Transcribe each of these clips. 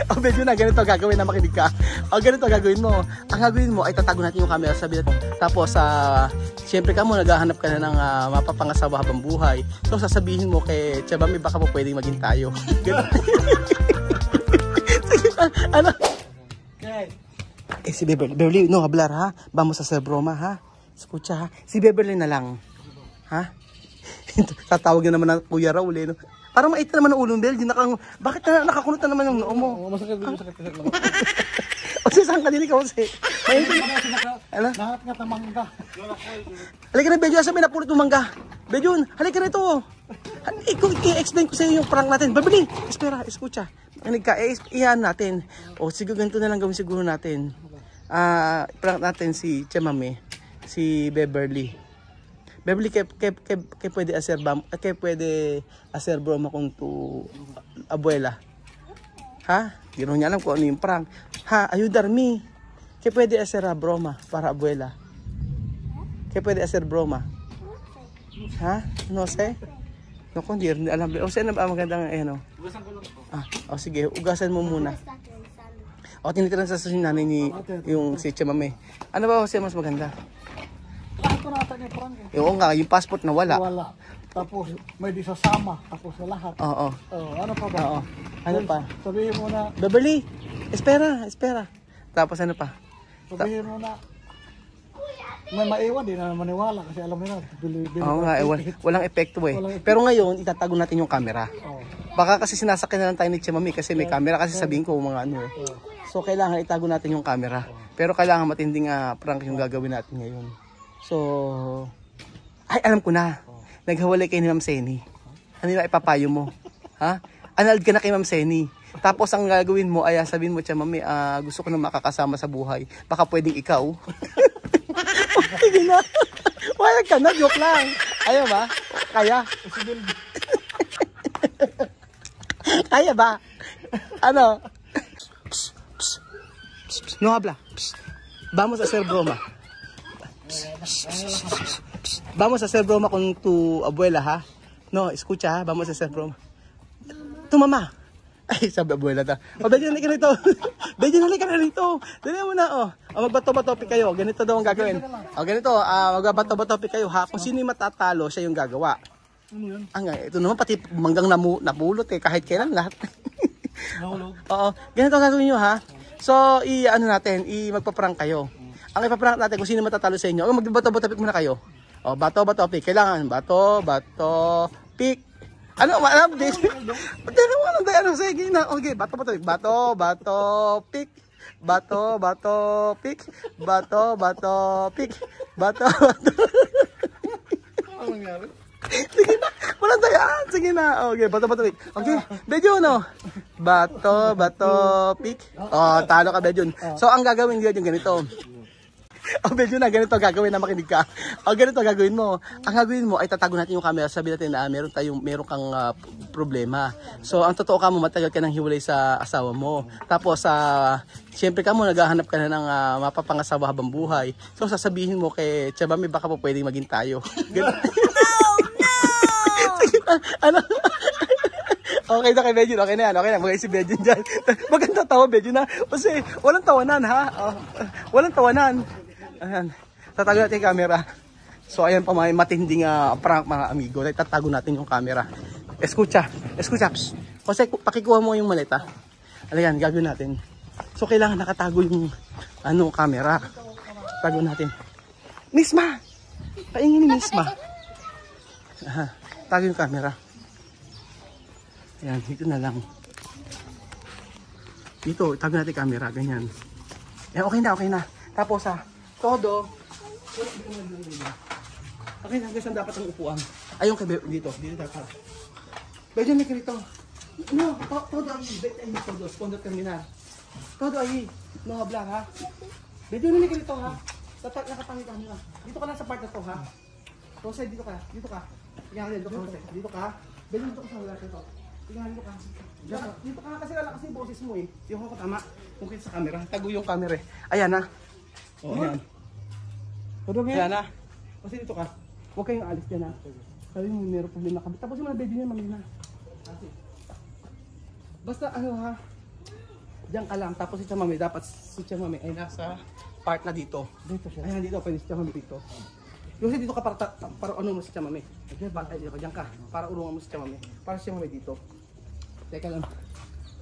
O medyo na ganito gagawin na makinig ka. O ganito gagawin mo. Ang gagawin mo ay tatago natin yung camera, sabi natin. Tapos siyempre ka mo naghahanap ka na ng mapapangasawa habang buhay. So sasabihin mo kay Chabami baka po pwedeng maging tayo. Ano? Okay. Si Beverly, no hablar ha. Vamos a hacer broma ha. Escucha ha. Si Beverly na lang. Ha? Tatawag na naman ng Kuya Raul eh. No? Parang mait naman ang ulong Bel. Bakit nakakunot na naman yung noo mo? Masakit lang. O saan ka din ikaw kasi? Ano? Nahanap nga tamang ka. Halika na Bejo, sabi napulot mo mangga. Bejo, halika na ito. I-explain ko sa iyo yung prank natin. Babili, espera, escucha. Makinig ka, iyan natin. O siguro ganito na lang gawin siguro natin. Prank natin si Chamame, si Beverly. Beverly, kaya pwede hacer broma kung tu abuela. Ha? Hindi rin niya alam kung ano yung prank. Ha? Ayudarme. Kaya pwede hacer broma para abuela. Kaya pwede hacer broma. Ha? No sé? No, kung hindi rin alam. O saan na ba magandang ano? Ugasan ko lang po. O sige, ugasan mo muna. O tinitiran sa nanay ni yung si Chamame. Ano ba kasi mas maganda? Lahat ko nata niya parang eh. Oo nga, yung passport na wala. Wala. Tapos may di sasama. Tapos sa lahat. Oo. Ano pa ba? Oo. Ano pa? Sabihin mo na. Beverly, espera. Tapos ano pa? Sabihin mo na. May maiwan, di na maniwala kasi alam mo na. Oo nga, walang epekto eh. Pero ngayon, itatago natin yung camera. Baka kasi sinasakyan na lang tayo ni Chamami kasi may camera kasi sabihin ko mga ano eh. So kailangan itago natin yung camera. Pero kailangan matinding prank yung gagawin natin ngayon. So, ay alam ko na. Naghawalay kayo ni Ma'am Seni. Ano yung ipapayo mo? Ha? Anald ka na kay Ma'am Seni. Tapos ang gagawin mo ay sabihin mo, Chamami, gusto ko na makakasama sa buhay. Baka pwedeng ikaw. Sige na. Wala ka na, joke lang. Ayaw ba? Kaya? Kaya ba? Ano? No habla. Vamos a hacer broma. Vamos a hacer broma con tu abuela, ha? No, escucha, ha? Vamos a hacer broma. Tu mamá. Ay, sabi abuela ta. O, Bejo, halika rito. Bejo, halika na rito. Dali mo na, magbato-batopic kayo. Ganito daw ang gagawin. O, ganito, magbato-batopic kayo, ha? Kung sino yung matatalo, siya yung gagawa. Ano yun? Ito naman, pati manggang napulot eh. Kahit kailan, lahat. Nahulog? Oo. Ganito ang gagawin nyo, ha? So, magpa-prank kayo. Ang ipaprank natin kung sino matatalo sa inyo. Magbato-batopic muna kayo. O, bato-batopic. Kailangan, bato-batopic. Ano, alam din. Sige na. Okay, bato-batopic. Bato-batopic. Bato-batopic. Bato-batopic. Ano nangyari? Sige na. Walang tayaan. Sige na. Okay, bato-batopic. Okay, Bejo, no? Bato-batopic. Talo ka, Bejo. So, ang gagawin nyo yung ganito. O medyo na ganito gagawin na makinig ka. O ganito gagawin mo. Ang gagawin mo ay tatago natin yung camera. Sabi natin na meron kang problema. So ang totoo ka mo, matagal ka nang hiwalay sa asawa mo. Tapos siyempre ka mo naghahanap ka na ng mapapangasawa habang buhay. So sasabihin mo kay Chabami baka po pwedeng maging tayo. Oh no! Ano? Okay na kay Bejo, okay na yan, okay na. Magay si Bejo dyan. Maganda tawa, Bejo na. Kasi walang tawanan, ha? Walang tawanan. Ayan. Tatago natin yung camera. So, ayan pa may matinding prank mga amigo. Tatago natin yung camera. Escucha. Psst. Kasi pakikuha mo yung maleta. Ayan, gagawin natin. So, kailangan nakatago yung camera. Tago natin. Misma! Paingin ni Misma. Tago yung camera. Ayan, dito na lang. Dito, tago natin camera, ganyan. Ayan, okay na. Tapos todo. Okay na, saan dapat ang upuan? Ayun, dito dapat. Bejo, may rito. No, todo ahí, vete ahí, todo, escondo terminal. Todo ahí, no hablar, ha? Bejo, may rito, ha? Nakapangit camera. Dito ka lang sa part na to, ha? Jose, dito ka. Dito ka, Jose. Dito ka. Bejo, dito ka sa wala dito. Dito ka kasi wala kasi boses mo eh. Yung ako tama. Kung kita sa camera. Tago yung camera eh. Ayan na. Ayan. Ayan na. Kasi dito ka. Huwag kayong alis dyan ha. Sabi mo meron problema ka. Tapos yung mga baby niya mamina. Basta ha. Diyan ka lang. Tapos si Chamame, dapat si Chamame ay nasa part na dito. Dito siya. Ayan, dito. Pwede si Chamame dito. Yung dito ka para ano mo si Chamame. Diyan ka. Para urungan mo si Chamame. Para si Chamame dito. Teka lang.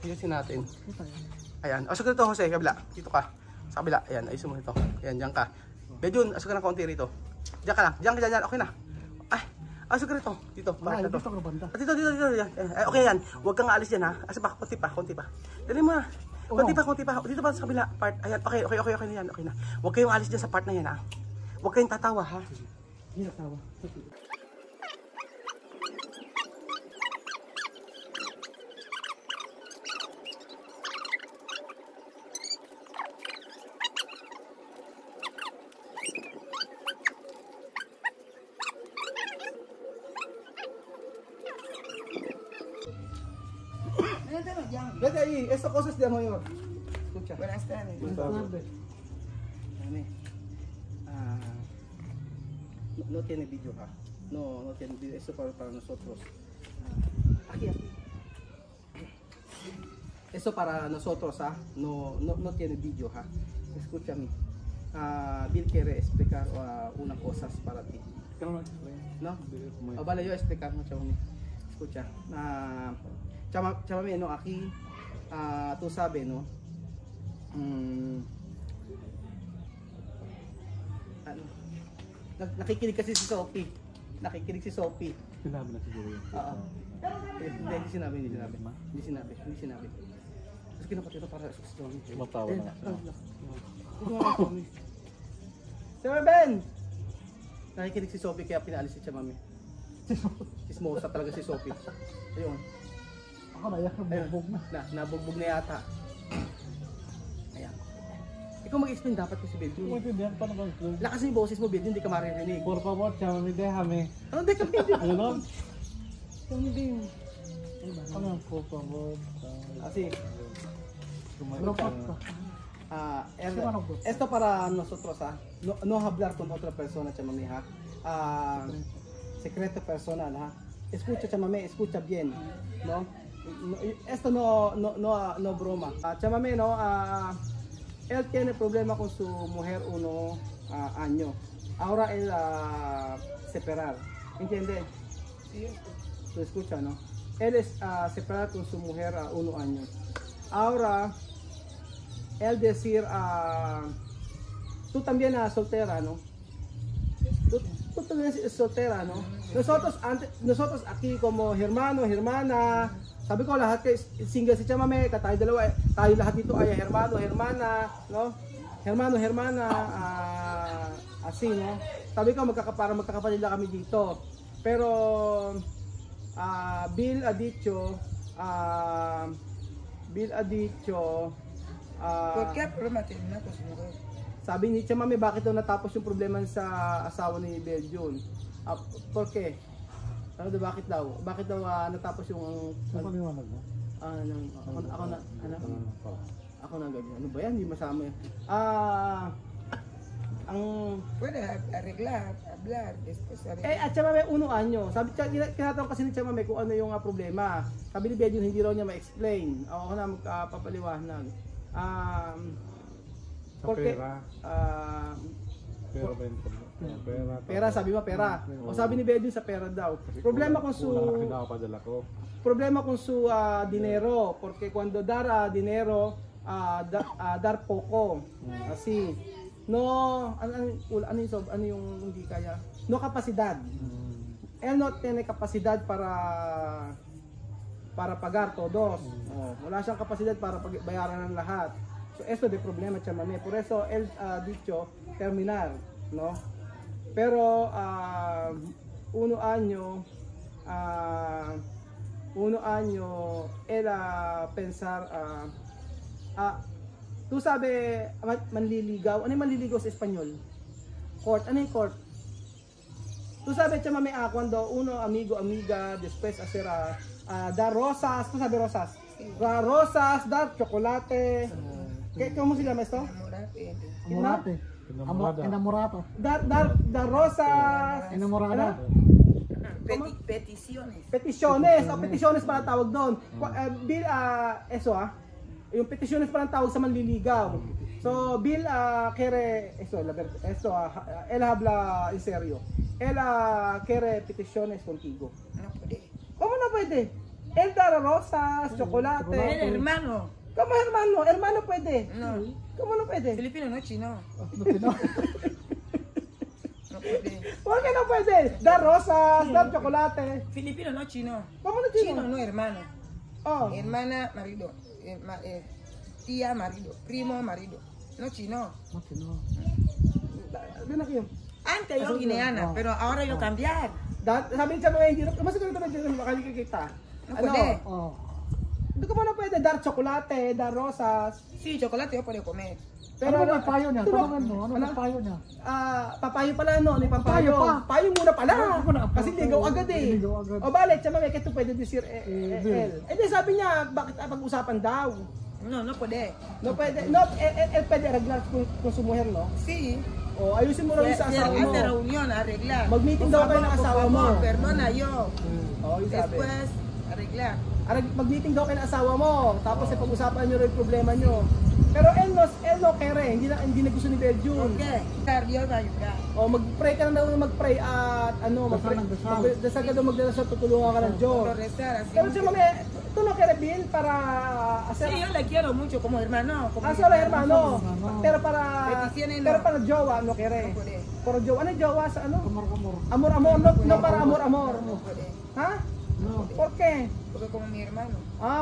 Ayusin natin. Ayan. Asok dito, Jose. Kabila. Dito ka. Sa kabila. Ayan. Ayusin mo ito. Ayan, diyan ka. Bedun, asok ka ng konti rito. Diyan ka lang. Diyan. Okay na. Ay. Asok ka rito. Dito. Bakit na to? Dito ka banda. Dito. Yan. Okay yan. Huwag kang aalis yan ha. Asa pa. Konti pa. Dali mo na. Konti pa. Dito pa sa kabila. Part. Ayan. Okay na yan. Okay na. Huwag kayong aalis dyan sa part na yan ha. Huwag kayong tatawa ha. Hindi tatawa. Vete ahí, estas cosas de mayor. Escucha. Buenas tardes. No tiene video ha. No tiene video. Eso para nosotros. Aquí. Eso para nosotros ha. No tiene video ha. Escúchame. Bill quiere explicar unas cosas para ti. ¿No? Vale, yo explicar mucho. Escucha. Chamame, no, aquí, tú sabes, no, nakikinig kasi si Sophie. Sinabi na siguro yun. Hindi sinabi. Tapos kinapatid ito para sa Sophie. Matawa na. Sir Ben! Nakikinig si Sophie kaya pinaalis si Chamame. Chismosa talaga si Sophie. Ayun. Ako na, nabugbog na. Nabugbog na yata. Ayan. Ikaw mag-explain dapat ko si Bel. Maintindihan pa naman. Lakas yung boses mo, Bel, hindi ka maririnig. Por favor, Chamame, déjame. Ano, hindi ka pwede. Ano? Ano din? Ano, por favor. Así. Robot ka. Esto para nosotros, no hablar con otra persona, Chamame, ha. Secreto personal, ha. Escucha, Chamame, escucha bien, ¿no? Esto no broma. Chamame, no, él tiene problema con su mujer 1 año. Ahora él separar, ¿entiendes? Sí, Tú escucha, ¿no? Él es separar con su mujer 1 año. Ahora él decir, tú también soltera, ¿no? Tú también soltera, ¿no? Nosotros aquí como hermano, hermana, sabi ko lahat kayo single si Chamame, tayo dalawa, tayo lahat dito ay hermano, hermana, no? Hermano, hermana, asi, no? Sabi ko para magkakapatid lang kami dito. Pero Bill ha dicho, ¿Por qué problema termina con su mujer? sabi ni Chamame, bakit daw natapos yung problema sa asawa ni Belgium? ¿Por qué? Ano daw, bakit daw? Bakit daw natapos yung Saan paliwanag mo? ako na ganyan. Ano ba yan? Hindi masama yan. Puede arreglar, hablar, después arreglar. At Chamame, 1 anyo. Sabi, tinatanong kasi ni Chamame kung ano yung problema. Sabi ni Belgium, hindi raw niya ma-explain. Ako na magpapaliwanag. Porque, pera, sabi mo pera. O sabi ni Belgium sa pera daw. Problema kung su dinero, porque cuando dar dinero, dar poco. Kasi ano yung hindi kaya? No kapasidad. Él no tiene capacidad para pagar todos. Wala siyang kapasidad para bayaran ng lahat. So esto de problema, Chamame. Por eso él dicho terminar, no? Pero 1 año él pensar tú sabe manliligaw. Ano yung manliligaw sa Espanyol? Court. Ano yung court? Tú sabe, Chamame, cuando uno amiga después hacer dar rosas. ¿Tú sabes rosas? Dar rosas, dar chocolate. ¿Cómo se llama esto? Enamorado. Dar rosas. Enamorada. Peticiones. Peticiones. Peticiones para tawag doon. Bill, eso Yung petitiones pa ng tawag sa manliligaw. So, Bill, él habla en serio. Él quiere peticiones contigo. No puede. ¿Cómo no puede? Él dará rosas, chocolate. El hermano. ¿Cómo hermano? Hermano puede. No. ¿Cómo no puede? Filipino no chino. No, no. No puede. ¿Por qué no puede? Dar rosas, dar chocolate. Filipino no chino. ¿Cómo no Chino chino? no hermano. Oh. Hermana, marido. Tía, marido. Primo, marido. No chino. No, que no. Ven aquí. Antes yo guineana, pero ahora yo cambiar. Sabi niya mga hindi, kasi kung naman makikita. No puede. Oh. Hindi ko na pwede dar chocolate, dar rosas. Sí, chocolate yo puedo comer. Ano ba ang payo niya? Pero- Tanungan mo, ano ang payo niya? Papayo pala no, ni pampayo. Papayo pa. Payo muna pala. Papayo na. Kasi ligaw agad eh. Ligaw agad. O balik, siya mamaya kaya pwede decir Bill. eh di sabi niya, bakit pag-usapan daw? No, no puede. No pwede, no, pwede arreglar kung su mujer, no? Sí. O ayusin mo lang yung sa asawa mo. Hace reunión, arreglar. Mag-meeting Por daw kayo favor, ng por asawa favor, mo. Perdona yo. O, yung sabi. Después, arreglar. Mag-meeting daw kayo ng asawa mo, tapos pag-usapan nyo rin yung problema nyo. Pero él no kere, hindi na gusto ni Beljun. Okay. Dios va a ayudar. O mag-pray ka na daw mag-pray at mag-pray. Dasal ka daw magdasal, tutulungan ka ng Diyos. Por rezar así. Pero siya mami, ito no kere Bill para hacer Sí, yo le quiero mucho como hermano. Como solo hermano. hermano. Pero para Peticiones no. pero para jowa no kere. No puede. Para jowa, ano jowa sa ano? Kamor-kamor. Amor-amor, no para amor-amor. No puede. Ha? No. ¿Por qué? Porque como mi hermano.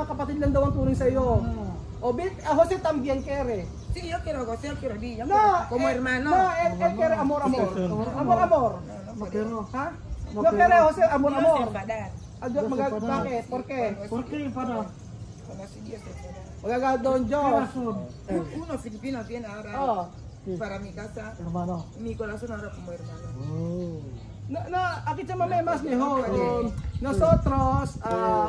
Kapatid lang daw ang turing sa iyo. Ah. O Bill, Jose también quiere. Sí, yo quiero gozar, quiero vivir. Yo No, quiero- como hermano. No, él quiere amor-amor. Sí. Amor-amor. No, no No puede. quiero. Ha? No No quiere Jose Dios se amor-amor. enfadar. Bakit? ¿Por qué? ¿Por qué, para? Cuando así Dios se enfadar. Magagawad doon ¿Qué Diyos. razón? Uno filipino viene ahora Oh. para mi casa. Hermano. Mi corazón ahora como hermano. Oh. Aquí sa mamay mas mejor. Nosotros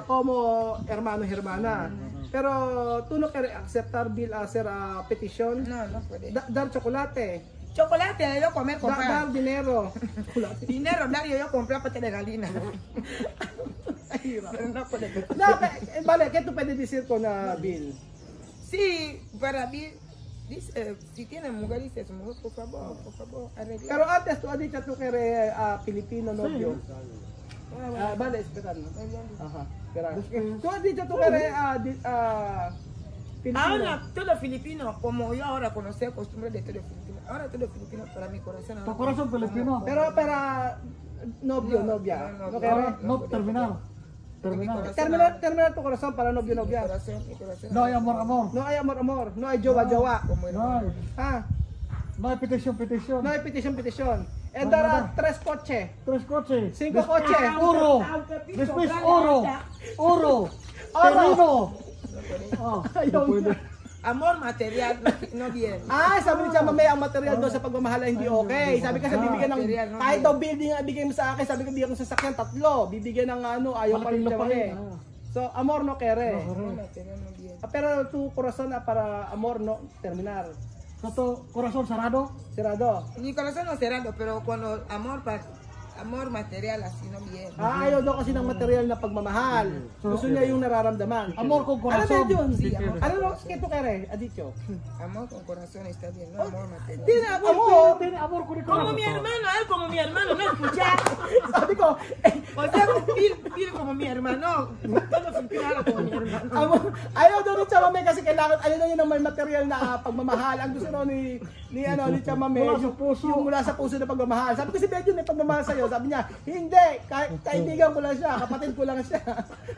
como hermano y hermana. Pero tú no quieres aceptar Bill hacer petición. No, no puede. Dar chocolate. Chocolate, yo comer, Dar comprar. dinero. Dinero, nadie yo comprar para tener galina. Pero no puede. No, vale, ¿qué tú puedes decir con Bill? Sí, para mí, dice, si tiene mujer, dice su mujer, por favor, arreglar. Pero antes tú has dicho tú que eres Filipino novio. Vale, esperando. Ajá, espera. Tú has dicho tú que eres Filipino. Ahora, todo filipino, como yo ahora conocí costumbre de todo filipino, ahora todo filipino para mi corazón. ¿Tu corazón filipino? Pero para novio, No, novia. no, ¿No no, quieres? No, terminar. Terminar. Terminar tu corazón para novio, Mi novia. corazón. No hay amor-amor. No hay amor, no hay jowa, jowa. Como No hermano. hay. Ah, No hay petición. no hay petición. Él No, dará no. 3 coches. 3 coches. 5 coches. Oro. Después oro. Oro. Terreno. Ah, no puede. Amor material, no bien. Sabi niya mamaya ang material doon sa pagmamahal ay hindi okay. Sabi kasi bibigyan ng Material, no? kahit daw building ang bigay mo sa akin, sabi ko bigyan ko sa sasakyan 3, bibigyan ng ayaw pa rin Malaking siya lupa mami. rin, So amor no kere. Amor material, no bien. Pero tu corazón para amor no terminar. Satu corazón cerrado. Sirado. Mi corazón no cerrado, pero cuando amor material así no bien. Ayaw daw kasi ng material na pagmamahal. Gusto niya yung nararamdaman. Amor con Ano corazón. ba yun? Sí, amor. Ano no? Kito kere, adityo. Amor con corazón está bien, no amor material. Hindi na, amor. Tiene amor con el Como corazón. mi hermano, él como mi hermano, no escucha. Sabi ko, O sea, Bill como mi hermano. Todo filipino ahora como mi hermano. ayaw daw ni Chamame kasi kailangan, ayaw daw niya ng may material na pagmamahal. Ang gusto daw ni Chamame, Mula sa puso. yung mula sa puso na pagmamahal. Sabi ko si Benjo may pagmamahal sa'yo. Sabi niya, hindi, kaibigan ko lang siya, kapatid ko lang siya.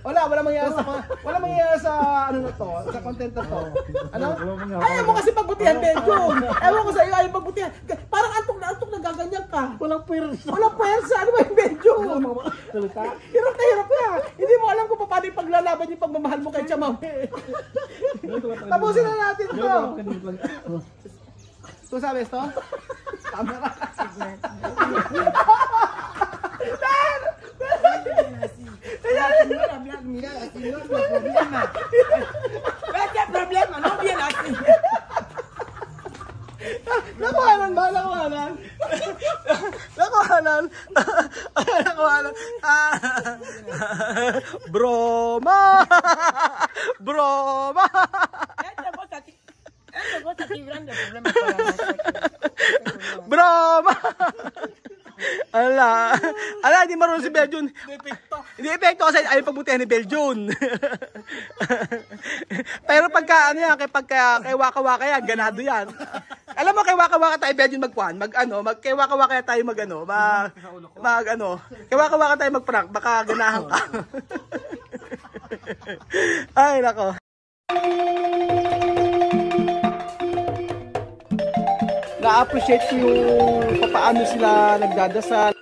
Wala mangyayari sa ano na to, sa content na to. Ano? Ayaw mo kasi pagbutihan, Benjo. Ewan ko sa'yo, ayaw pagbutihan. Parang antok na gaganyan ka. Walang pwersa. Walang pwersa, ano ba yung Benjo? Salita. Hirap na. Hindi mo alam kung paano yung paglalaban yung pagmamahal mo kay Chamame. Tapusin na natin to. ¿Tú sabes to? Camera. Mira así, no es problema. ¿Qué problema? No bien así. Nakuhanan ba? Nakuhanan? Broma! Broma! aquí grande problema para nosotros. Broma! Ala, hindi marunong si Beljun. Hindi epekto kasi ayaw pagbutihan ni Beljun. Pero pagka, ano yan, kay Waka-Waka yan, ganado yan. Alam mo, kay Waka-Waka tayo, Beljun, kay Waka-Waka tayo kay Waka-Waka tayo mag-prank, baka ganahan ka. Ay, nako. Na-appreciate ko yung paano sila nagdadasal.